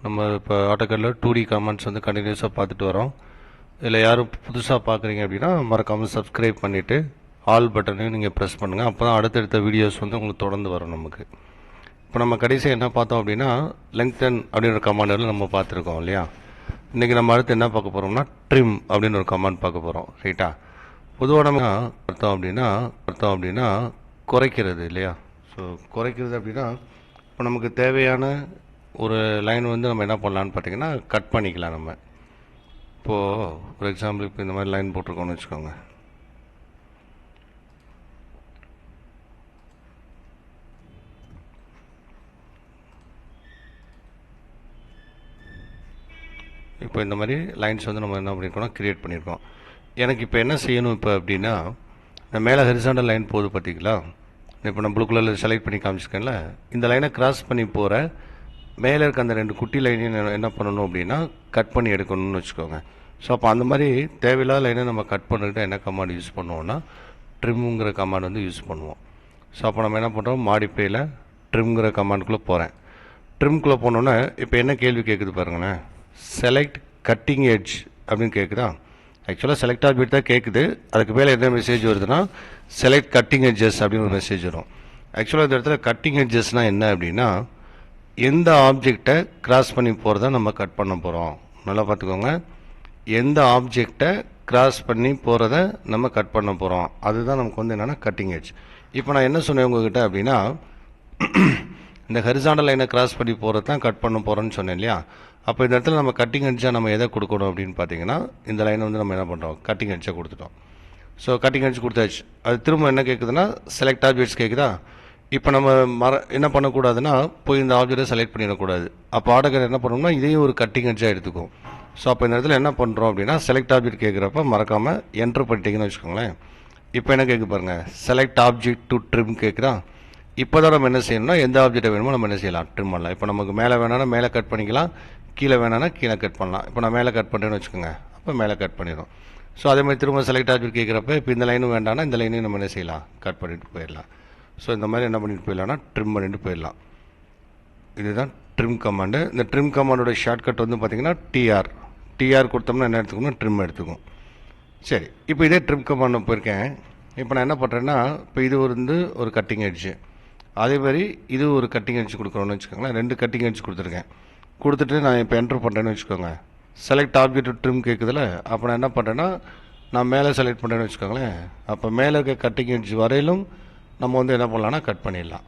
நம்ம இப்போ ஆட்டோகேடில் 2D comments வந்து கண்டினியூஸாக பார்த்துட்டு வரோம். இதில் யாரும் புதுசாக பார்க்குறீங்க அப்படின்னா மறக்காமல் சப்ஸ்கிரைப் பண்ணிவிட்டு ஆல் பட்டனையும் நீங்கள் ப்ரெஸ் பண்ணுங்கள். அப்போ தான் அடுத்தடுத்த வீடியோஸ் வந்து உங்களுக்கு தொடர்ந்து வரும். நமக்கு இப்போ நம்ம கடைசியாக என்ன பார்த்தோம் அப்படின்னா லெங்க்தன் அப்படின்ற கமாண்டில் நம்ம பார்த்துருக்கோம் இல்லையா. இன்றைக்கி நம்ம அடுத்து என்ன பார்க்க போகிறோம்னா ட்ரிம் அப்படின்னு ஒரு கமாண்ட் பார்க்க போகிறோம். ரைட்டா? பொதுவாக நம்ம அர்த்தம் அப்படின்னா குறைக்கிறது இல்லையா. ஸோ குறைக்கிறது அப்படின்னா இப்போ நமக்கு தேவையான ஒரு லைன் வந்து நம்ம என்ன பண்ணலான்னு பார்த்தீங்கன்னா கட் பண்ணிக்கலாம். நம்ம இப்போது ஒரு எக்ஸாம்பிள் இப்போ இந்த மாதிரி லைன் போட்டிருக்கோம்னு வச்சுக்கோங்க. இப்போ இந்த மாதிரி லைன்ஸ் வந்து நம்ம என்ன பண்ணியிருக்கோம்னா க்ரியேட் பண்ணியிருக்கோம். எனக்கு இப்போ என்ன செய்யணும் இப்போ அப்படின்னா இந்த மேலே ஹரிசாண்டல் லைன் போகுது பார்த்தீங்களா. இப்போ நான் ப்ளூ கலரில் செலக்ட் பண்ணி காமிச்சிருக்கேன்ல, இந்த லைனை கிராஸ் பண்ணி போகிற மேலே இருக்க அந்த 2 குட்டி லைனையும் என்ன பண்ணணும் அப்படின்னா கட் பண்ணி எடுக்கணும்னு வச்சுக்கோங்க. ஸோ அப்போ அந்த மாதிரி தேவையில்லாத லைனை நம்ம கட் பண்ணிட்டு என்ன கமாண்ட் யூஸ் பண்ணுவோம்னா ட்ரிம்ங்கிற கமாண்ட் வந்து யூஸ் பண்ணுவோம். ஸோ அப்போ நம்ம என்ன பண்ணுறோம், மாடிஃபைல ட்ரிம்ங்கிற கமாண்டுக்குள்ளே போகிறேன். ட்ரிம்குள்ளே போனோன்னே இப்போ என்ன கேள்வி கேட்குது பாருங்களேன், செலக்ட் கட்டிங் எட்ஜ் அப்படின்னு கேட்குதா. ஆக்சுவலாக செலக்ட் ஆப்ஜெக்ட் தான் கேட்குது, அதுக்கு மேலே என்ன மெசேஜ் வருதுன்னா செலக்ட் கட்டிங் எட்ஜஸ் அப்படின்னு ஒரு மெசேஜ் வரும். ஆக்சுவலாக இந்த இடத்துல கட்டிங் எட்ஜஸ்னால் என்ன அப்படின்னா எந்த ஆப்ஜெக்டை கிராஸ் பண்ணி போகிறத நம்ம கட் பண்ண போகிறோம். நல்லா பார்த்துக்கோங்க, எந்த ஆப்ஜெக்டை கிராஸ் பண்ணி போகிறத நம்ம கட் பண்ண போகிறோம், அதுதான் நமக்கு வந்து என்னென்னா கட்டிங் எட்ஜ். இப்போ நான் என்ன சொன்னேன் உங்ககிட்ட அப்படின்னா இந்த ஹரிசாண்டல் லைனை கிராஸ் பண்ணி போகிறது தான் கட் பண்ண போகிறோன்னு சொன்னேன் இல்லையா. அப்போ இந்த இடத்துல நம்ம கட்டிங் எட்ஜாக நம்ம எதை கொடுக்கணும் அப்படின்னு பார்த்தீங்கன்னா இந்த லைனை வந்து நம்ம என்ன பண்ணுறோம், கட்டிங் எட்ஜாக கொடுத்துட்டோம். ஸோ கட்டிங் எட்ஜ் கொடுத்தாச்சு. அது திரும்ப என்ன கேட்குதுன்னா செலக்ட் ஆப்ஜெக்ட்ஸ் கேட்குதா. இப்போ நம்ம என்ன பண்ணக்கூடாதுன்னா போய் இந்த ஆப்ஜெக்டை செலக்ட் பண்ணிடக்கூடாது. அப்போ ஆட்டோகேட் என்ன பண்ணணும்னா இதையும் ஒரு கட்டிங் எட்ஜாக எடுத்துக்கும். ஸோ அப்போ இந்த இடத்துல என்ன பண்ணுறோம் அப்படின்னா செலக்ட் ஆப்ஜெக்ட் கேட்குறப்ப மறக்காமல் என்ட்ரு பண்ணிட்டீங்கன்னு வச்சுக்கோங்களேன். இப்போ என்ன கேட்க பாருங்கள், செலக்ட் ஆப்ஜெக்ட் டு ட்ரிம் கேட்குதா. இப்போ தான் நம்ம என்ன செய்யணும்னா எந்த ஆப்ஜெக்டை வேணுமோ நம்ம என்ன செய்யலாம், ட்ரிம் பண்ணலாம். இப்போ நமக்கு மேலே வேணாலும் மேலே கட் பண்ணிக்கலாம், கீழே வேணான்னா கீழே கட் பண்ணலாம். இப்போ நான் மேலே கட் பண்ணுறேன்னு வச்சுக்கோங்க, அப்போ மேலே கட் பண்ணிடும். ஸோ அதேமாதிரி திரும்ப செலக்ட் ஆப்ஜெக்ட் கேட்குறப்ப இப்போ இந்த லைனும் வேண்டாம்னா இந்த லைனையும் நம்ம என்ன செய்யலாம், கட் பண்ணிட்டு போயிடலாம். ஸோ இந்த மாதிரி என்ன பண்ணிட்டு போயிடலாம்னா ட்ரிம் பண்ணிட்டு போயிடலாம். இதுதான் ட்ரிம் கமாண்டு. இந்த ட்ரிம் கமாண்டோட ஷார்ட்கட் வந்து பார்த்திங்கன்னா டிஆர் கொடுத்தோம்னா என்ன எடுத்துக்கணும், ட்ரிம் எடுத்துக்கும். சரி, இப்போ இதே ட்ரிம் கமாண்ட் போயிருக்கேன். இப்போ நான் என்ன பண்ணுறேன்னா இப்போ இது வந்து ஒரு கட்டிங் எட்ஜு, அதே மாதிரி இது ஒரு கட்டிங் எட்ஜ் கொடுக்குறோன்னு வச்சுக்கோங்களேன். 2 கட்டிங் எட்ஜ் கொடுத்துருக்கேன். கொடுத்துட்டு நான் இப்போ என்ட்ரு பண்ணுறேன்னு வச்சுக்கோங்க. செலக்ட் ஆப்ஜெக்ட் ட்ரிம் கேட்குதுல, அப்போ நான் என்ன பண்ணுறேன்னா நான் மேலே செலக்ட் பண்ணுறேன்னு வச்சுக்கோங்களேன். அப்போ மேலே இருக்க கட்டிங் எட்ஜ் வரையிலும் நம்ம வந்து என்ன பண்ணலாம்னா கட் பண்ணிடலாம்.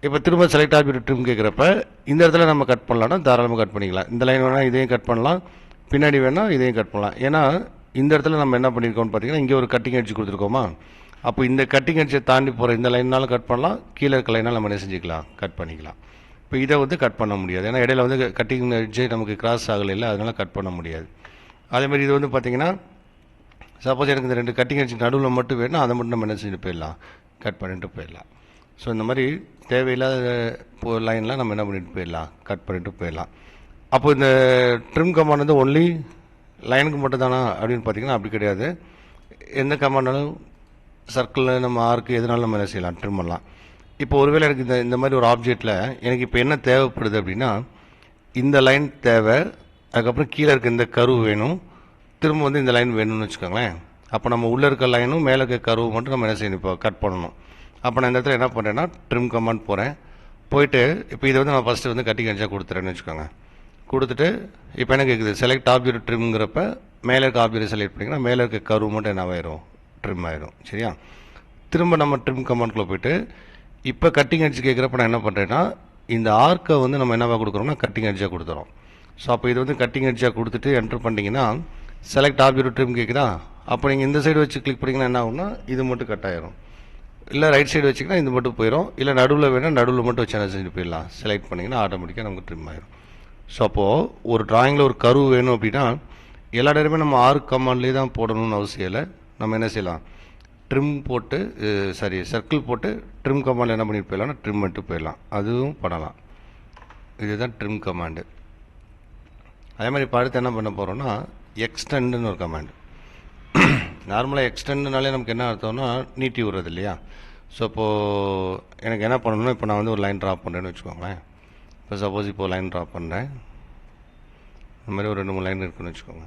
இப்போ திரும்ப செலக்ட் ஆப்ஜெக்ட் ட்ரிம் கேட்குறப்ப இந்த இடத்துல நம்ம கட் பண்ணலாம்னா தாராளமாக கட் பண்ணிக்கலாம். இந்த லைன் வேணால் இதையும் கட் பண்ணலாம், பின்னாடி வேணால் இதையும் கட் பண்ணலாம். ஏன்னா இந்த இடத்துல நம்ம என்ன பண்ணியிருக்கோம்னு பார்த்தீங்கன்னா இங்கே ஒரு கட்டிங் எட்ஜ் கொடுத்துருக்கோமா. அப்போ இந்த கட்டிங் எட்ஜை தாண்டி போகிற இந்த லைனாலும் கட் பண்ணலாம், கீழே இருக்க லைனால் நம்ம என்ன செஞ்சுக்கலாம், கட் பண்ணிக்கலாம். இப்போ இதை வந்து கட் பண்ண முடியாது, ஏன்னா இடையில வந்து கட்டிங் எட்ஜ் நமக்கு கிராஸ் ஆகலை, அதனால் கட் பண்ண முடியாது. அதேமாதிரி இது வந்து பார்த்திங்கன்னா சப்போஸ் எனக்கு இந்த 2 கட்டிங் எட்ஜ் நடுவில் மட்டும் வேணும், அதை மட்டும் நம்ம என்ன செஞ்சுட்டு போயிடலாம், கட் பண்ணிட்டு போயிடலாம். ஸோ இந்த மாதிரி தேவையில்லாத லைன்லாம் நம்ம என்ன பண்ணிட்டு போயிடலாம், கட் பண்ணிட்டு போயிடலாம். அப்போ இந்த ட்ரிம் கமாண்ட் வந்து ஒன்லி லைனுக்கு மட்டும் தானா அப்படின்னு பார்த்தீங்கன்னா அப்படி கிடையாது. எந்த கமாண்டாலும் சர்க்கிளில் நம்ம ஆர்க்கு எதனாலும் நம்ம என்ன செய்யலாம், ட்ரிம் பண்ணலாம். இப்போ ஒருவேளை எனக்கு இந்த மாதிரி ஒரு ஆப்ஜெக்டில் எனக்கு இப்போ என்ன தேவைப்படுது அப்படின்னா இந்த லைன் தேவை, அதுக்கப்புறம் கீழே இருக்க இந்த கர்வ் வேணும், திரும்ப வந்து இந்த லைன் வேணும்னு வச்சுக்கோங்களேன். அப்போ நம்ம உள்ளே இருக்க லைனும் மேலே இருக்க கர்வ் மட்டும் நம்ம என்ன செய்யணும், இப்போ கட் பண்ணணும். அப்போ நான் இந்த இடத்துல என்ன பண்ணுறேன்னா ட்ரிம் கமாண்ட் போயிட்டு இப்போ இதை வந்து நான் ஃபஸ்ட்டு வந்து கட்டிங் எட்ஜாக கொடுத்துறேன்னு வச்சுக்கோங்க. கொடுத்துட்டு இப்போ என்ன கேட்குது, செலக்ட் ஆப்ஜெக்ட் ட்ரிம்ங்கிறப்ப மேலே இருக்க ஆப்ஜெக்ட் செலக்ட் பண்ணிங்கன்னா மேலே இருக்க கர்வ் மட்டும் என்ன ஆயிரும், ட்ரிம் ஆயிரும். சரியா? திரும்ப நம்ம ட்ரிம் கமாண்ட்குள்ளே போயிட்டு இப்போ கட்டிங் எட்ஜ் கேட்குறப்ப நான் என்ன பண்ணுறேன்னா இந்த ஆர்க்கை வந்து நம்ம என்னவா கொடுக்குறோம்னா கட்டிங் எட்ஜாக கொடுத்துறோம். ஸோ அப்போ இது வந்து கட்டிங் எட்ஜாக கொடுத்துட்டு என்ட்ரு பண்ணிட்டீங்கன்னா செலக்ட் ஆப்ஜெக்ட் ட்ரிம் கேட்குதா. அப்போ நீங்கள் இந்த சைடு வச்சு கிளிக் பண்ணிங்கன்னா என்ன ஆகும்னா இது மட்டும் கட் ஆயிரும், இல்லை ரைட் சைடு வச்சிங்கன்னா இது மட்டும் போயிடும், இல்லை நடுவில் வேணால் நடுவில் மட்டும் வச்சு என்ன செஞ்சுட்டு போயிடலாம், செலக்ட் பண்ணிங்கன்னா ஆட்டோமேட்டிக்காக நமக்கு ட்ரிம் ஆயிரும். ஸோ அப்போது ஒரு ட்ராயிங்கில் ஒரு கர்வ் வேணும் அப்படின்னா எல்லா நேரமே நம்ம ஆர்க் கமாண்ட்லேயே தான் போடணும்னு அவசியம் இல்லை. நம்ம என்ன செய்யலாம், ட்ரிம் போட்டு சர்க்கிள் போட்டு ட்ரிம் கமாண்டில் என்ன பண்ணிட்டு போயிடலாம்னா ட்ரிம் பண்ணிட்டு போயிடலாம், அதுவும் பண்ணலாம். இதுதான் ட்ரிம் கமாண்டு. அதே மாதிரி இப்போ அடுத்து என்ன பண்ண போகிறோம்னா எக்ஸ்டெண்டுன்னு ஒரு கமாண்டு. நார்மலாக எக்ஸ்டெண்டுனாலே நமக்கு என்ன அர்த்தம்னா நீட்டி விடுறது இல்லையா. ஸோ இப்போது எனக்கு என்ன பண்ணணும்னா இப்போ நான் வந்து ஒரு லைன் ட்ரா பண்ணுறேன்னு வச்சுக்கோங்களேன். இப்போ சப்போஸ் இப்போ லைன் ட்ரா பண்ணுறேன், இந்த மாதிரி ஒரு 2 3 லைன் இருக்குன்னு வச்சுக்கோங்க.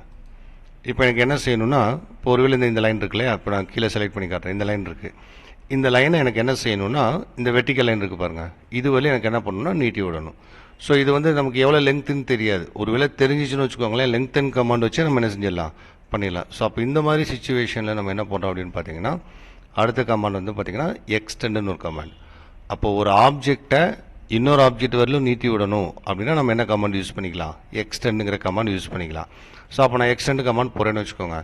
இப்போ எனக்கு என்ன செய்யணும்னா, இப்போ ஒருவேளை இந்த லைன் இருக்கு இல்லையா, இப்போ நான் கீழே செலக்ட் பண்ணி காட்டுறேன். இந்த லைன் இருக்குது. இந்த லைனை எனக்கு என்ன செய்யணும்னா, இந்த வெர்டிக்கல் லைன் இருக்குது பாருங்கள், இது வரையும் எனக்கு என்ன பண்ணணும்னா நீட்டி விடணும். ஸோ இது வந்து நமக்கு எவ்வளோ லெங்க்த்துன்னு தெரியாது. ஒருவேளை தெரிஞ்சிச்சுன்னு வச்சுக்கோங்களேன், லெங்க்த் கமாண்ட் வச்சு நம்ம என்ன செஞ்சிடலாம், பண்ணிடலாம். ஸோ அப்போ இந்த மாதிரி சுச்சுவேஷனில் நம்ம என்ன பண்ணுறோம் அப்படின்னு பார்த்தீங்கன்னா, அடுத்த கமாண்ட் வந்து பார்த்தீங்கன்னா எக்ஸ்டெண்டுன்னு ஒரு கமாண்ட். அப்போ ஒரு ஆப்ஜெக்டை இன்னொரு ஆப்ஜெக்ட் வரலும் நீட்டி விடணும் அப்படின்னா நம்ம என்ன கமாண்ட் யூஸ் பண்ணிக்கலாம், எக்ஸ்டெண்டுங்கிற கமாண்ட் யூஸ் பண்ணிக்கலாம். ஸோ அப்போ நான் எக்ஸ்டெண்ட் கமாண்ட் போகிறேன்னு வச்சுக்கோங்க.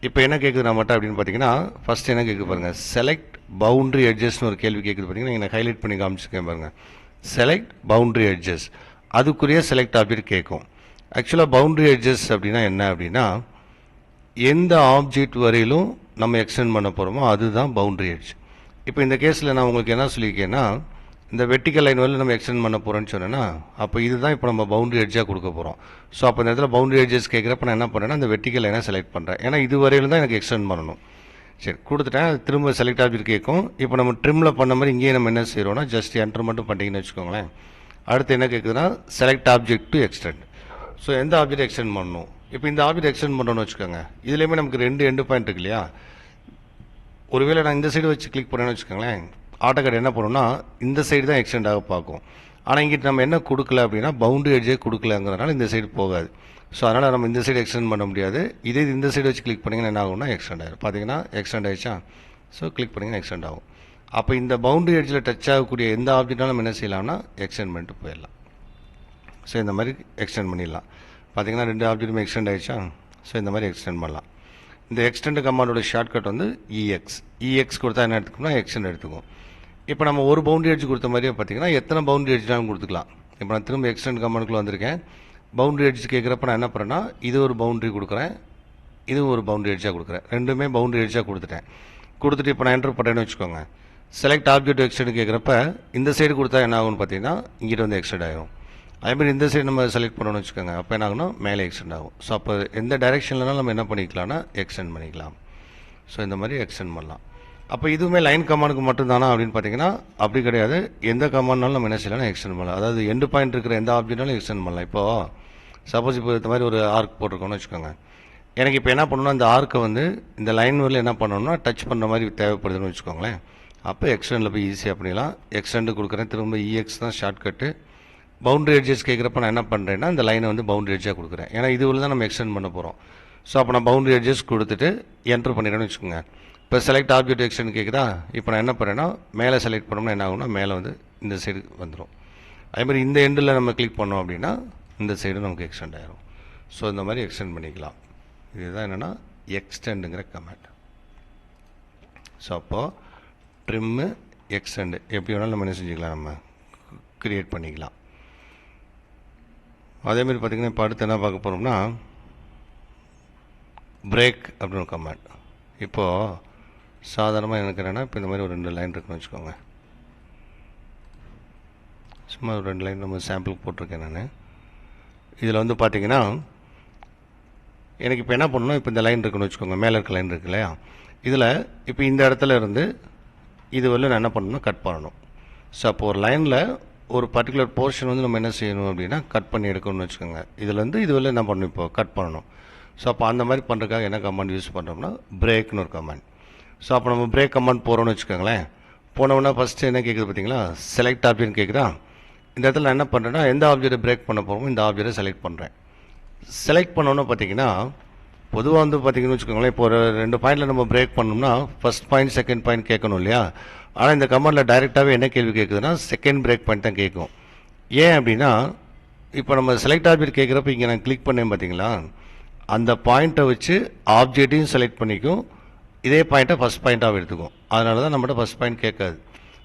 இப்போ என்ன கேட்குது நம்மகிட்ட அப்படின்னு பார்த்தீங்கன்னா, ஃபஸ்ட் என்ன கேட்குது பாருங்கள், செலக்ட் பவுண்டரி எட்ஜஸ்னு ஒரு கேள்வி கேட்குது பார்த்தீங்கன்னா, நான் ஹைலைட் பண்ணி காமிச்சிருக்கேன் பாருங்கள், செலக்ட் பவுண்டரி எட்ஜஸ். அதுக்குரிய செலக்ட் ஆப்ஜெக்ட் கேட்கும். ஆக்சுவலாக பவுண்டரி எட்ஜஸ் அப்படின்னா என்ன அப்படின்னா, எந்த ஆப்ஜெக்ட் வரையிலும் நம்ம எக்ஸ்டெண்ட் பண்ண போகிறோமோ அதுதான் பவுண்டரி எட்ஜ். இப்போ இந்த கேஸில் நான் உங்களுக்கு என்ன சொல்லியிருக்கேன்னா, இந்த வெர்டிக்கல் லைன் வரையில் நம்ம எக்ஸ்டெண்ட் பண்ண போகிறோன்னு சொன்னேன்னா, அப்போ இதுதான் இப்போ நம்ம பவுண்டரி எட்ஜாக கொடுக்க போகிறோம். ஸோ அப்போ இந்த இடத்துல பவுண்டரி எட்ஜஸ் கேட்குறப்ப நான் என்ன பண்ணுறேன்னா, அந்த வெர்டிக்கல் லைனை செலக்ட் பண்ணுறேன். ஏன்னா இது வரையிலும் தான் எனக்கு எக்ஸ்டெண்ட் பண்ணணும். சரி, கொடுத்துட்டேன். திரும்ப செலக்ட் ஆப்ஜெக்ட் கேட்கும். இப்போ நம்ம ட்ரிம்மில் பண்ண மாதிரி இங்கேயே நம்ம என்ன செய்கிறோம்னா, ஜஸ்ட் என்டர் மட்டும் பண்ணிட்டீங்கன்னு வச்சுக்கோங்களேன். அடுத்து என்ன கேட்குதுன்னா, select object to extend. So எந்த ஆப்ஜெக்ட் எக்ஸ்டெண்ட் பண்ணணும், இப்போ இந்த ஆப்ஜெக்ட் எக்ஸ்டெண்ட் பண்ணுறோன்னு வச்சுக்கோங்க. இதுலேயுமே நமக்கு 2 எண்டு பாயிண்ட் இருக்கு இல்லையா. ஒருவேளை நான் இந்த சைடு வச்சு கிளிக் பண்ணேன்னு வச்சுக்கோங்களேன், AutoCAD என்ன பண்ணுன்னா இந்த சைடு தான் எக்ஸ்டெண்ட் ஆக பார்க்கும். ஆனால் இங்கிட்ட நம்ம என்ன கொடுக்கல அப்படின்னா, பவுண்டரி எட்ஜே கொடுக்கலங்கிறதுனால இந்த சைடு போகாது. ஸோ அதனால் நம்ம இந்த சைடு எக்ஸ்டெண்ட் பண்ண முடியாது. இதே இந்த சைடு வச்சு கிளிக் பண்ணிங்கன்னா என்ன ஆகும்னா எக்ஸ்டெண்ட் ஆகிடும். பார்த்தீங்கன்னா எக்ஸ்டெண்ட் ஆகிடுச்சா. ஸோ கிளிக் பண்ணிங்கன்னா எக்ஸ்டெண்ட் ஆகும். அப்போ இந்த பவுண்டரி எட்ஜில் டச் ஆகக்கூடிய எந்த ஆப்ஜெக்டாலும் நம்ம என்ன செய்யலாம்னா எக்ஸ்டெண்ட் பண்ணிட்டு போயிடலாம். ஸோ இந்த மாதிரி எக்ஸ்டெண்ட் பண்ணிடலாம். பார்த்தீங்கன்னா 2 ஆப்ஜெக்ட்டுமே எக்ஸ்டெண்ட் ஆகிடுச்சா. ஸோ இந்த மாதிரி எக்ஸ்டெண்ட் பண்ணலாம். இந்த எக்ஸ்டெண்ட் கமாண்டோட ஷார்ட்கட் வந்து இஎக்ஸ் கொடுத்தா என்ன எடுத்துக்கோம்னா எக்ஸ்டெண்ட் எடுத்துக்கும். இப்போ நம்ம ஒரு பவுண்டரி எட்ஜ் கொடுத்த மாதிரியே பார்த்தீங்கன்னா எத்தனை பவுண்டரி எட்ஜ்னாலும் கொடுத்துக்கலாம். இப்போ நான் திரும்ப எக்ஸ்டெண்ட் கமாண்டுக்குள்ள வந்திருக்கேன். பவுண்டரி எட்ஜ் கேட்குறப்ப நான் என்ன பண்ணுறேன்னா, இது ஒரு பவுண்டரி கொடுக்குறேன், இதுவும் ஒரு பவுண்டரி எட்ஜாக கொடுக்குறேன். ரெண்டுமே பவுண்டரி எட்ஜாக கொடுத்துட்டு இப்போ நான் என்டர் பண்ணுறேன்னு வச்சுக்கோங்க. செலக்ட் ஆப்ஜெக்ட் எக்ஸ்டெண்ட் கேட்குறப்ப இந்த சைடு கொடுத்தா என்ன ஆகும்னு பார்த்தீங்கன்னா இங்கிட்ட வந்து எக்ஸ்டெண்ட் ஆகும். அதேமாதிரி இந்த சைடு நம்ம செலக்ட் பண்ணணும்னு வச்சுக்கோங்க, அப்போ என்ன ஆகும்னா மேலே எக்ஸ்டெண்ட் ஆகும். ஸோ அப்போ எந்த டைரெக்ஷன்லனாலும் நம்ம என்ன பண்ணிக்கலாம்னா எக்ஸ்டெண்ட் பண்ணிக்கலாம். ஸோ இந்த மாதிரி எக்ஸ்டெண்ட் பண்ணலாம். அப்போ இதுவுமே லைன் கமாண்டுக்கு மட்டும்தானா அப்படின்னு பார்த்தீங்கன்னா அப்படி கிடையாது. எந்த கமாண்ட்னாலும் நம்ம என்ன செய்யலாம் எக்ஸ்டெண்ட் பண்ணலாம். அதாவது எண்டு பாயிண்ட் இருக்கிற எந்த ஆப்ஜெக்ட்னாலும் எக்ஸ்டெண்ட் பண்ணலாம். இப்போது சப்போஸ் இப்போ இந்த மாதிரி ஒரு ஆர்க் போட்டிருக்கோம்னு வச்சுக்கோங்க. எனக்கு இப்போ என்ன பண்ணணும்னா இந்த ஆர்க்கை வந்து இந்த லைன் வரையில் என்ன பண்ணணும்னா டச் பண்ணுற மாதிரி தேவைப்படுதுன்னு வச்சுக்கோங்களேன். அப்போ எக்ஸ்டெண்டில் போய் ஈஸியாக பண்ணிடலாம். எக்ஸ்டெண்டு கொடுக்குறேன். திரும்ப இஎக்ஸ் தான் ஷார்ட்கட்டு. பவுண்டரி எட்ஜஸ் கேட்குறப்ப நான் என்ன பண்ணுறேன்னா இந்த லைனை வந்து பவுண்டரி எட்ஜாக கொடுக்குறேன். ஏன்னா இது உள்ள தான் நம்ம எக்ஸ்டெண்ட் பண்ண போகிறோம். ஸோ அப்போ நான் பவுண்டரி எட்ஜஸ் கொடுத்துட்டு என்ட்ரு பண்ணிடுறேன்னு வச்சுக்கோங்க. இப்போ செலக்ட் ஆப்ஜெக்ட் எக்ஸ்டெண்ட் கேட்குதா. இப்போ நான் என்ன பண்ணுறேன்னா மேலே செலக்ட் பண்ணோம்னா என்ன ஆகும்னா மேலே வந்து இந்த சைடு வந்துடும். அதேமாதிரி இந்த எண்டில் நம்ம கிளிக் பண்ணோம் அப்படின்னா இந்த சைடு நமக்கு எக்ஸ்டெண்ட் ஆகிடும். ஸோ இந்த மாதிரி எக்ஸ்டெண்ட் பண்ணிக்கலாம். இதுதான் என்னென்னா எக்ஸ்டெண்டுங்கிற கமாண்ட். ஸோ அப்போது ட்ரிம்மு எக்ஸ்டெண்டு எப்படி வேணாலும் நம்ம என்ன செஞ்சுக்கலாம், நம்ம க்ரியேட் பண்ணிக்கலாம். அதேமாதிரி பார்த்திங்கன்னா இப்போ அடுத்து என்ன பார்க்க போகிறோம்னா பிரேக் அப்படின்னு ஒரு கமாண்ட். இப்போது சாதாரணமாக எனக்கு என்னென்னா இப்போ இந்த மாதிரி ஒரு 2 லைன் இருக்குன்னு வச்சுக்கோங்க. சும்மா ஒரு 2 லைன் நம்ம சாம்பிளுக்கு போட்டிருக்கேன் நான். இதில் வந்து பார்த்திங்கன்னா எனக்கு இப்போ என்ன பண்ணணும், இப்போ இந்த லைன் இருக்குன்னு வச்சுக்கோங்க, மேலே இருக்க லைன் இருக்கு இல்லையா. இதில் இப்போ இந்த இடத்துல இருந்து இது வரல நான் என்ன பண்ணணும்னா கட் பண்ணணும். ஸோ அப்போ ஒரு லைனில் ஒரு பர்டிகுலர் போர்ஷன் வந்து நம்ம என்ன செய்யணும் அப்படின்னா கட் பண்ணி எடுக்கணும்னு வச்சுக்கோங்க. இதுலேருந்து இது வரல என்ன பண்ணணும், இப்போ கட் பண்ணணும். ஸோ அப்போ அந்த மாதிரி பண்ணுறதுக்காக என்ன கமாண்ட் யூஸ் பண்ணுறோம்னா பிரேக்னு ஒரு கமாண்ட். ஸோ அப்போ நம்ம பிரேக் கமாண்ட் போகிறோம்னு வச்சுக்கோங்களேன். போனோம்னா ஃபஸ்ட்டு என்ன கேட்குது பார்த்தீங்களா, செலக்ட் ஆப்ஜெக்ட் கேட்குதா. இந்த இடத்துல நான் என்ன பண்ணுறேன்னா எந்த ஆப்ஜெக்டை பிரேக் பண்ண போகிறோமோ இந்த ஆப்ஜெக்டை செலக்ட் பண்ணுறேன். செலக்ட் பண்ணோன்னு பார்த்தீங்கன்னா பொதுவாக வந்து பார்த்தீங்கன்னு வச்சுக்கோங்களேன், இப்போ ஒரு 2 பாயிண்டில் நம்ம பிரேக் பண்ணோம்னா ஃபஸ்ட் பாயிண்ட் செகண்ட் பாயிண்ட் கேட்கணும் இல்லையா. ஆனால் இந்த கமாண்டில் டைரெக்டாகவே என்ன கேள்வி கேட்குதுன்னா செகண்ட் பிரேக் பாயிண்ட் தான் கேட்கும். ஏன் அப்படின்னா இப்போ நம்ம செலக்ட் ஆப்ஜெக்ட் கேட்குறப்ப இங்கே நான் கிளிக் பண்ணேன் பார்த்தீங்களா, அந்த பாயிண்ட்டை வச்சு ஆப்ஜெக்டையும் செலக்ட் பண்ணிக்கும், இதே பாயிண்ட்டை ஃபஸ்ட் பாயிண்ட்டாக எடுத்துக்கும். அதனால தான் நம்மகிட்ட ஃபஸ்ட் பாயிண்ட் கேட்காது.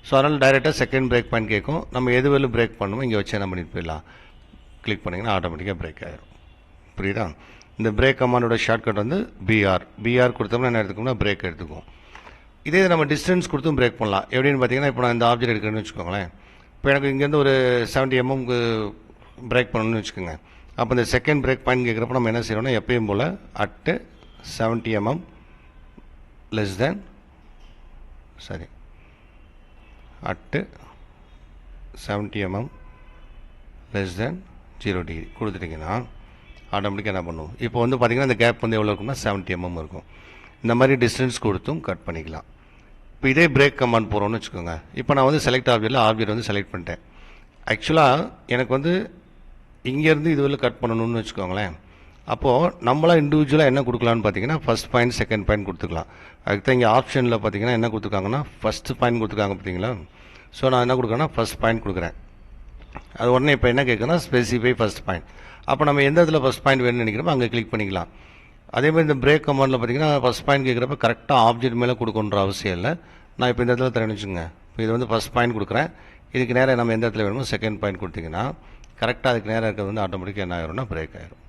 ஸோ அதனால் டைரெக்டாக செகண்ட் பிரேக் பாயிண்ட் கேட்கும். நம்ம எது வேலும் பிரேக் பண்ணணுமோ இங்கே வச்சு என்ன பண்ணிட்டு போயிடலாம், கிளிக் பண்ணிங்கன்னா ஆட்டோமேட்டிக்காக பிரேக் ஆகிடும். புரியுதா. இந்த பிரேக் கமாண்டோட ஷார்ட்கட் வந்து பிஆர் கொடுத்தோம்னா என்ன எடுத்துக்கோம்னா பிரேக் எடுத்துக்கும். இதே நம்ம டிஸ்டன்ஸ் கொடுத்தும் பிரேக் பண்ணலாம். எப்படின்னு பார்த்தீங்கன்னா இப்போ நான் இந்த ஆப்ஜெக்ட் எடுக்கிறேன்னு வச்சுக்கோங்களேன். இப்போ எனக்கு இங்கேருந்து ஒரு 70 mm பிரேக் பண்ணணும்னு வச்சுக்கோங்க. அப்போ இந்த செகண்ட் பிரேக் பாயிண்ட் கேட்குறப்ப நம்ம என்ன செய்யறோம்னா எப்பயும் போல் at 70 mm less than at 70 mm less than 0 degree கொடுத்துட்டிங்கன்னா ஆட்டோமேட்டிக்காக என்ன பண்ணுவோம். இப்போ வந்து பார்த்திங்கன்னா இந்த கேப் வந்து எவ்வளோ இருக்கும்னா 70 mm இருக்கும். இந்த மாதிரி டிஸ்டன்ஸ் கொடுத்தும் கட் பண்ணிக்கலாம். இப்போ இதே பிரேக் கமாண்ட் போகிறோம்னு வச்சுக்கோங்க. இப்போ நான் வந்து செலக்ட் ஆப்ஜெக்ட் வந்து செலக்ட் பண்ணிட்டேன். ஆக்சுவலாக எனக்கு வந்து இங்கேருந்து இதுவரை கட் பண்ணணும்னு வச்சுக்கோங்களேன். அப்போது நம்மளாம் இண்டிவிஜுவலாக என்ன கொடுக்கலான்னு பார்த்தீங்கன்னா ஃபஸ்ட் பாயிண்ட் செகண்ட் பாயிண்ட் கொடுத்துக்கலாம். அதுக்கு தான் இங்கே ஆப்ஷனில் பார்த்தீங்கன்னா என்ன கொடுத்துருக்காங்கன்னா ஃபஸ்ட்டு பாயிண்ட் கொடுத்துருக்காங்க பார்த்தீங்களா. ஸோ நான் என்ன கொடுக்குறேன்னா ஃபஸ்ட் பாயிண்ட் கொடுக்குறேன். அது உடனே இப்போ என்ன கேட்குன்னா ஸ்பெசிஃபை ஃபஸ்ட் பாயிண்ட். அப்போ நம்ம எந்த இடத்துல ஃபஸ்ட் பாயிண்ட் வேணும்னு நினைக்கிறப்போ அங்கே கிளிக் பண்ணிக்கலாம். அதேமாதிரி இந்த பிரேக் கமாண்டில் பார்த்தீங்கன்னா ஃபஸ்ட் பாயிண்ட் கேட்குறப்ப கரெக்டாக ஆப்ஜெக்ட் மேலே கொடுக்கணுன்ற அவசியம் இல்லை. நான் இப்போ இந்த இடத்துல தரேன்னு வச்சுங்க. இப்போ இது வந்து ஃபஸ்ட் பாயிண்ட் கொடுக்குறேன். இதுக்கு நேரம் நம்ம எந்த இடத்துல வேணுமோ செகண்ட் பாயிண்ட் கொடுத்தீங்கன்னா கரெக்டாக அதுக்கு நேரம் இருக்கிறது வந்து ஆட்டோமேட்டிக்காக என்ன ஆயிரும்னா பிரேக் ஆயிரும்.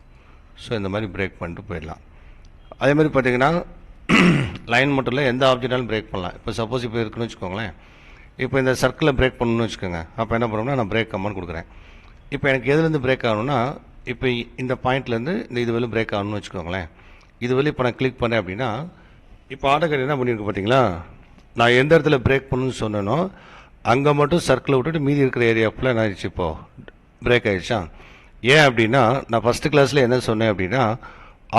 ஸோ இந்த மாதிரி பிரேக் பண்ணிட்டு போயிடலாம். அதே மாதிரி பார்த்தீங்கன்னா லைன் மட்டும் இல்லை, எந்த ஆப்ஜெக்டாலும் பிரேக் பண்ணலாம். இப்போ சப்போஸ் இப்போ இருக்குன்னு வச்சுக்கோங்களேன். இப்போ இந்த சர்க்கிளில் பிரேக் பண்ணணும்னு வச்சுக்கோங்க. அப்போ என்ன பண்ணுறோம்னா நான் பிரேக் கமாண்ட் கொடுக்குறேன். இப்போ எனக்கு எதுலேருந்து பிரேக் ஆகணும்னா இப்போ இந்த பாயிண்ட்லேருந்து இந்த இது வெளியே பிரேக் ஆகணும்னு வச்சுக்கோங்களேன். இது வெளியே இப்போ நான் கிளிக் பண்ணேன் அப்படின்னா இப்போ AutoCAD என்ன பண்ணியிருக்கு பார்த்தீங்களா, நான் எந்த இடத்துல பிரேக் பண்ணணும்னு சொன்னேனோ அங்கே மட்டும் சர்க்கிளை விட்டுட்டு மீதி இருக்கிற ஏரியா ஃபுல்லாக என்ன ஆயிடுச்சு, இப்போது பிரேக் ஆகிடுச்சா. ஏன் அப்படின்னா நான் ஃபஸ்ட்டு கிளாஸில் என்ன சொன்னேன் அப்படின்னா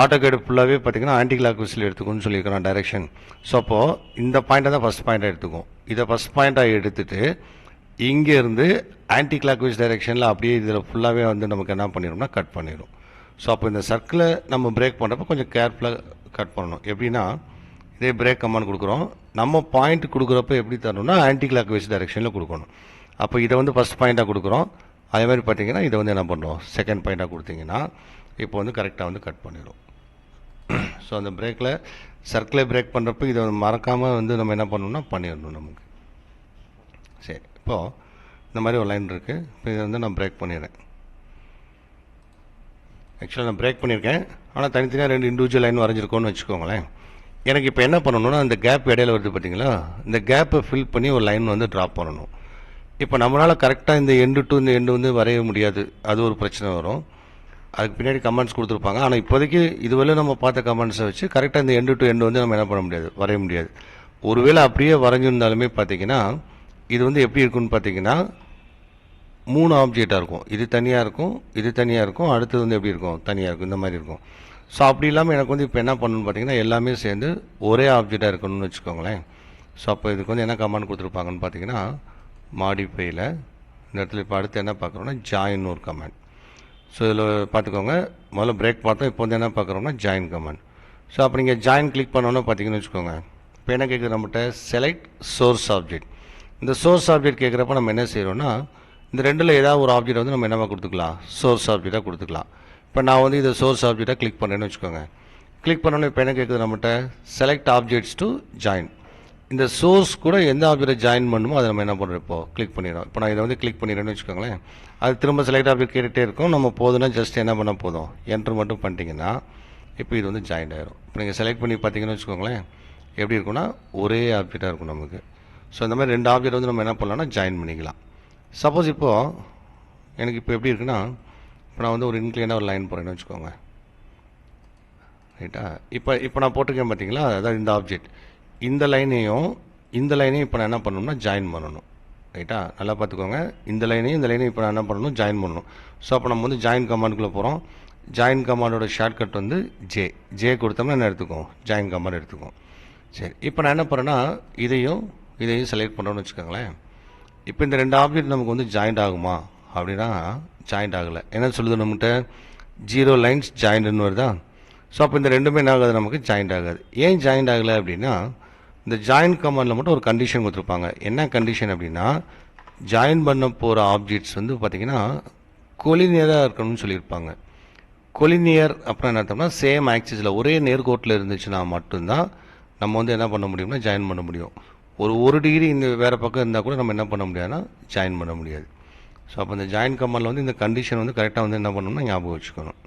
AutoCAD ஃபுல்லாகவே பார்த்தீங்கன்னா ஆன்டி கிளாக் விசில் எடுத்துக்குன்னு சொல்லியிருக்கிறேன் டைரெக்ஷன். ஸோ அப்போது இந்த பாயிண்ட்டை தான் ஃபஸ்ட் பாயிண்ட்டாக எடுத்துக்கும். இதை ஃபஸ்ட் பாயிண்ட்டாக எடுத்துகிட்டு இங்கேருந்து ஆன்டி கிளாக் வைஸ் டைரெக்ஷனில் அப்படியே இதில் ஃபுல்லாகவே வந்து நமக்கு என்ன பண்ணிடும்னா கட் பண்ணிடும். ஸோ அப்போ இந்த சர்க்கிளை நம்ம பிரேக் பண்ணுறப்ப கொஞ்சம் கேர்ஃபுல்லாக கட் பண்ணணும். எப்படின்னா இதே பிரேக் கமாண்ட் கொடுக்குறோம். நம்ம பாயிண்ட் கொடுக்குறப்ப எப்படி தரணும்னா ஆன்டி கிளாக் வைஸ் டைரெக்ஷனில் கொடுக்கணும். அப்போ இதை வந்து ஃபஸ்ட் பாயிண்ட்டாக கொடுக்குறோம். அதே மாதிரி பார்த்தீங்கன்னா இதை வந்து என்ன பண்ணுறோம் செகண்ட் பாயிண்ட்டாக கொடுத்தீங்கன்னா இப்போ வந்து கரெக்டாக வந்து கட் பண்ணிடும். ஸோ அந்த பிரேக்கில் சர்க்கிளை பிரேக் பண்ணுறப்ப இதை மறக்காமல் வந்து நம்ம என்ன பண்ணணும்னா பண்ணிடணும் நமக்கு. சரி, இப்போது இந்த மாதிரி ஒரு லைன் இருக்குது. இப்போ இதை வந்து நான் பிரேக் பண்ணிடுறேன். ஆக்சுவலாக நான் பிரேக் பண்ணியிருக்கேன், ஆனால் தனித்தனியாக 2 இண்டிவிஜுவல் லைன் வரைஞ்சிருக்கோன்னு வச்சுக்கோங்களேன். எனக்கு இப்போ என்ன பண்ணணும்னா இந்த கேப் இடையில வருது பார்த்தீங்களா, இந்த கேப்பை ஃபில் பண்ணி ஒரு லைன் வந்து ட்ராப் பண்ணணும். இப்போ நம்மளால் கரெக்டாக இந்த எண்டு டு இந்த எண்டு வந்து வரைய முடியாது, அது ஒரு பிரச்சனை வரும். அதுக்கு பின்னாடி கமெண்ட்ஸ் கொடுத்துருப்பாங்க. ஆனால் இப்போதைக்கு இதுவரை நம்ம பார்த்த கமெண்ட்ஸை வச்சு கரெக்டாக இந்த எண்டு டு எண்டு வந்து நம்ம என்ன பண்ண முடியாது, வரைய முடியாது. ஒருவேளை அப்படியே வரைஞ்சிருந்தாலுமே பார்த்தீங்கன்னா இது வந்து எப்படி இருக்குன்னு பார்த்தீங்கன்னா 3 ஆப்ஜெக்டாக இருக்கும். இது தனியாக இருக்கும், இது தனியாக இருக்கும், அடுத்தது வந்து எப்படி இருக்கும், தனியாக இருக்கும், இந்த மாதிரி இருக்கும். ஸோ அப்படி இல்லாமல் எனக்கு வந்து இப்போ என்ன பண்ணணும்னு பார்த்தீங்கன்னா எல்லாமே சேர்ந்து ஒரே ஆப்ஜெக்டாக இருக்கணும்னு வச்சுக்கோங்களேன். ஸோ அப்போ இதுக்கு வந்து என்ன கமாண்ட் கொடுத்துருப்பாங்கன்னு பார்த்தீங்கன்னா மாடிஃபைல இந்த இடத்துல இப்போ அடுத்து என்ன பார்க்குறோம்னா ஜாயின் ஒரு கமாண்ட். ஸோ இதில் பார்த்துக்கோங்க, முதல்ல பிரேக் பார்த்தோம், இப்போ வந்து என்ன பார்க்குறோம்னா ஜாயின் கமாண்ட். ஸோ அப்போ நீங்கள் ஜாயின் கிளிக் பண்ணோன்னு பார்த்தீங்கன்னு வச்சுக்கோங்க. இப்போ என்ன கேட்குது நம்மகிட்ட செலக்ட் சோர்ஸ் ஆப்ஜெக்ட். இந்த சோர்ஸ் ஆப்ஜெக்ட் கேட்குறப்ப நம்ம என்ன செய்கிறோம்னா இந்த ரெண்டில் ஏதாவது ஒரு ஆப்ஜெக்ட் வந்து நம்ம என்னவா கொடுத்துக்கலாம், சோர்ஸ் ஆப்ஜெக்டாக கொடுத்துக்கலாம். இப்போ நான் வந்து இதை சோர்ஸ் ஆப்ஜெக்டாக கிளிக் பண்ணுறேன்னு வச்சுக்கோங்க. கிளிக் பண்ணோன்னு இப்போ என்ன கேட்குது நம்மகிட்ட செலக்ட் ஆப்ஜெக்ட்ஸ் டு ஜாயின். இந்த சோர்ஸ் கூட எந்த ஆப்ஜெக்டை ஜாயின் பண்ணுமோ அதை நம்ம என்ன பண்ணுறோம், இப்போ கிளிக் பண்ணிடுறோம். இப்போ நான் இதை வந்து கிளிக் பண்ணிடுறேன்னு வச்சுக்கோங்களேன். அது திரும்ப செலக்ட் ஆப்ஜெக்ட் கேட்டுகிட்டே இருக்கும். நம்ம போதுன்னா ஜஸ்ட் என்ன பண்ண போதும், என்ட்ரு மட்டும் பண்ணிட்டீங்கன்னா இப்போ இது வந்து ஜாயின் ஆகிடும். இப்போ நீங்கள் செலக்ட் பண்ணி பார்த்தீங்கன்னு வச்சுக்கோங்களேன், எப்படி இருக்குன்னா ஒரே ஆப்ஜெக்டாக இருக்கும் நமக்கு. ஸோ இந்த மாதிரி 2 ஆப்ஜெக்ட் வந்து நம்ம என்ன பண்ணலாம்னா ஜாயின் பண்ணிக்கலாம். சப்போஸ் இப்போது எனக்கு இப்போ எப்படி இருக்குன்னா இப்போ நான் வந்து ஒரு இன்க்ளைனாக ஒரு லைன் போகிறேன்னு வச்சுக்கோங்க, ரைட்டா. இப்போ நான் போட்டிருக்கேன் பார்த்தீங்களா, அதாவது இந்த ஆப்ஜெக்ட் இந்த லைனையும் இப்போ நான் என்ன பண்ணணும்னா ஜாயின் பண்ணணும், ரைட்டா. நல்லா பார்த்துக்கோங்க, இந்த லைனையும் இப்போ நான் என்ன பண்ணணும், ஜாயின் பண்ணணும். ஸோ அப்போ நம்ம வந்து ஜாயின் கமாண்டுக்குள்ளே போகிறோம். ஜாயின் கமாண்டோட ஷார்ட்கட் வந்து ஜே கொடுத்தோம்னா என்ன எடுத்துக்கும், ஜாயின் கமாண்ட் எடுத்துக்கும். சரி, இப்போ நான் என்ன பண்ணுறேன்னா இதையும் செலக்ட் பண்ணுறோன்னு வச்சுக்கோங்களேன். இப்போ இந்த 2 ஆப்ஜெக்ட் நமக்கு வந்து ஜாயிண்ட் ஆகுமா அப்படின்னா ஜாயிண்ட் ஆகலை. என்ன சொல்லுது நம்மகிட்ட 0 லைன்ஸ் ஜாயிண்ட்னு வருதா. ஸோ அப்போ இந்த ரெண்டுமே என்ன ஆகாது, நமக்கு ஜாயிண்ட் ஆகாது. ஏன் ஜாயிண்ட் ஆகலை அப்படின்னா இந்த ஜாயின் கமாண்டில் மட்டும் ஒரு கண்டிஷன் கொடுத்துருப்பாங்க. என்ன கண்டிஷன் அப்படின்னா ஜாயின் பண்ண போகிற ஆப்ஜெக்ட்ஸ் வந்து பார்த்திங்கன்னா கொலினியராக இருக்கணும்னு சொல்லியிருப்பாங்க. கொலினியர் அப்புறம் என்ன அர்த்தம்னா சேம் ஆக்சிஸில் ஒரே நேர்கோட்டில் இருந்துச்சுன்னா மட்டும்தான் நம்ம வந்து என்ன பண்ண முடியும்னா ஜாயின் பண்ண முடியும். ஒரு டிகிரி இந்த வேறு பக்கம் இருந்தால் கூட நம்ம என்ன பண்ண முடியாதுன்னா ஜாயின் பண்ண முடியாது. ஸோ அப்போ இந்த ஜாயின் கமாண்டில் வந்து இந்த கண்டிஷன் வந்து கரெக்டாக வந்து என்ன பண்ணணும்னா ஞாபகம் வச்சுக்கணும்.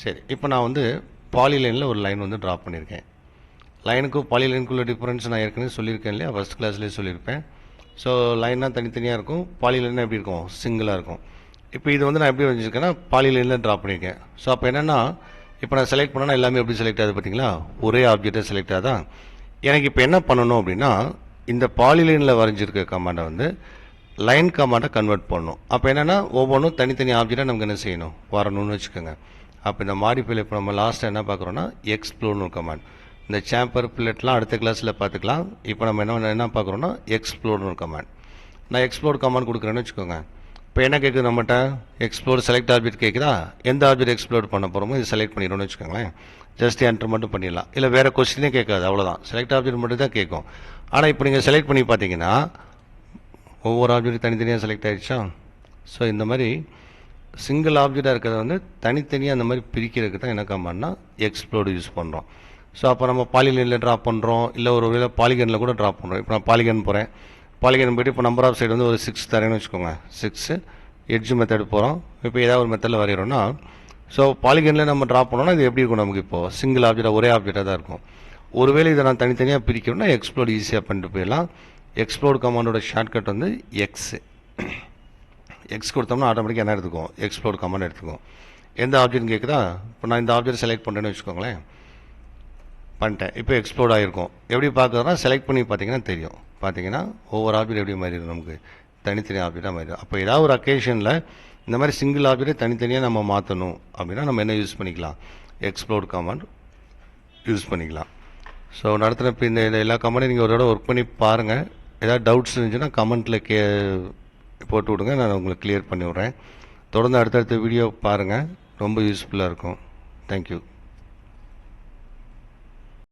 சரி, இப்போ நான் வந்து பாலிலைனில் ஒரு லைன் வந்து ட்ரா பண்ணியிருக்கேன். லைனுக்கும் பாலிலைனுக்குள்ள டிஃப்ரென்ஸ் நான் ஏற்கனவே சொல்லியிருக்கேன் இல்லையா, ஃபஸ்ட் கிளாஸ்லேயே சொல்லியிருப்பேன். ஸோ லைனாக தனித்தனியாக இருக்கும், பாலிலைனாக எப்படி இருக்கும், சிங்கிளாக இருக்கும். இப்போ இது வந்து நான் எப்படி வச்சுருக்கேன்னா பாலிலைனில் ட்ரா பண்ணியிருக்கேன். ஸோ அப்போ என்னென்னா இப்போ நான் செலக்ட் பண்ணேன்னா எல்லாமே எப்படி செலக்ட் ஆகுது பார்த்தீங்களா, ஒரே ஆப்ஜெக்டாக செலக்ட் ஆகுதா. எனக்கு இப்போ என்ன பண்ணணும் அப்படின்னா இந்த பாலிலைனில் வரைஞ்சிருக்க கமாண்டை வந்து லைன் கமாண்டை கன்வெர்ட் பண்ணணும். அப்போ என்னென்னா ஒவ்வொன்றும் தனித்தனி ஆப்ஜெக்டாக நமக்கு என்ன செய்யணும் வரணும்னு வச்சுக்கோங்க. அப்போ இந்த மாடிஃபைல இப்போ நம்ம லாஸ்ட்டாக என்ன பார்க்குறோன்னா எக்ஸ்ப்ளோர்னு கமாண்ட். இந்த சாம்பர் பில்லட்லாம் அடுத்த கிளாஸில் பார்த்துக்கலாம். இப்போ நம்ம என்ன பார்க்குறோன்னா எக்ஸ்ப்ளோர்னு கமாண்ட். நான் எக்ஸ்ப்ளோர் கமாண்ட் கொடுக்குறேன்னு வச்சுக்கோங்க. இப்போ என்ன கேட்குது நம்மகிட்ட எக்ஸ்ப்ளோர் செலக்ட் ஆப்ஜெக்ட் கேட்குதா, எந்த ஆப்ஜெக்ட் எக்ஸ்ப்ளோர் பண்ண போகிறோமோ இது செலக்ட் பண்ணிடுறோம்னு வச்சுக்கோங்களேன். ஜஸ்ட் என்ட்ரு மட்டும் பண்ணிடலாம். இல்லை வேறு கொஸ்டினே கேட்காது, அவ்வளோதான். செலக்ட் ஆப்ஜெக்ட் மட்டும் தான் கேட்கும். ஆனால் இப்போ நீங்கள் செலக்ட் பண்ணி பார்த்தீங்கன்னா ஒவ்வொரு ஆப்ஜெக்ட் தனித்தனியாக செலக்ட் ஆகிடுச்சா. ஸோ இந்த மாதிரி சிங்கிள் ஆப்ஜெக்டாக இருக்கிறத வந்து தனித்தனியாக அந்த மாதிரி பிரிக்கிறதுக்கு தான் என்ன கமாண்ட்னா எக்ஸ்ப்ளோர் யூஸ் பண்ணுறோம். ஸோ அப்போ நம்ம பாலிகனில் ட்ராப் பண்ணுறோம், இல்லை ஒரு வேளை பாலிகனில் கூட ட்ராப் பண்ணுறோம். இப்போ நான் பாலிகன் போகிறேன், பாலிகன் போய்ட்டு இப்போ நம்பர் ஆஃப் சைடு வந்து ஒரு 6 தரேன்னு வச்சுக்கோங்க. 6 எட்ஜ் மெத்தட் போகிறோம். இப்போ ஏதாவது ஒரு மெத்தடில் வரைகிறோன்னா ஸோ பாலிகனில் நம்ம ட்ராப் பண்ணோன்னா இது எப்படி இருக்கும், நமக்கு இப்போது சிங்கிள் ஆப்ஜெக்டாக ஒரே ஆப்ஜெக்டாக தான் இருக்கும். ஒருவேளை இதை நான் தனித்தனியாக பிரிக்கணும்னா எக்ஸ்ப்ளோர் ஈஸியாக பண்ணிட்டு போயிடலாம். எக்ஸ்ப்ளோர் கமாண்டோட ஷார்ட்கட் வந்து எக்ஸ் கொடுத்தோம்னா ஆட்டோமேட்டிக்காக என்ன எடுத்துக்கும், எக்ஸ்ப்ளோர் கமாண்ட் எடுத்துக்கும். எந்த ஆப்ஜெக்ட் கேட்குதா, இப்போ நான் இந்த ஆப்ஜெக்ட் செலக்ட் பண்ணுறேன்னு வச்சுக்கோங்களேன், பண்ணிட்டேன். இப்போ எக்ஸ்ப்ளோர் ஆகிருக்கும். எப்படி பார்க்குறதுனா செலக்ட் பண்ணி பார்த்தீங்கன்னா தெரியும். பார்த்தீங்கன்னா ஒவ்வொரு ஆப்ஜெக்ட் எப்படி மாறிடும், நமக்கு தனித்தனி ஆப்ஜெக்டாக மாறிடும். அப்போ ஏதாவது ஒரு அக்கேஷனில் இந்த மாதிரி சிங்கிள் ஆப்ஜெக்டை தனித்தனியாக நம்ம மாற்றணும் அப்படின்னா நம்ம என்ன யூஸ் பண்ணிக்கலாம், எக்ஸ்ப்ளோர் கமாண்ட் யூஸ் பண்ணிக்கலாம். ஸோ நடத்துகிற இப்போ இந்த எல்லா கமாண்டையும் நீங்கள் ஒரு தடவை ஒர்க் பண்ணி பாருங்கள். ஏதாவது டவுட்ஸ் இருந்துச்சுன்னா கமெண்ட்டில் போட்டு விடுங்க, நான் உங்களுக்கு கிளியர் பண்ணி விட்றேன். தொடர்ந்து அடுத்தடுத்த வீடியோ பாருங்கள், ரொம்ப யூஸ்ஃபுல்லாக இருக்கும். தேங்க்யூ.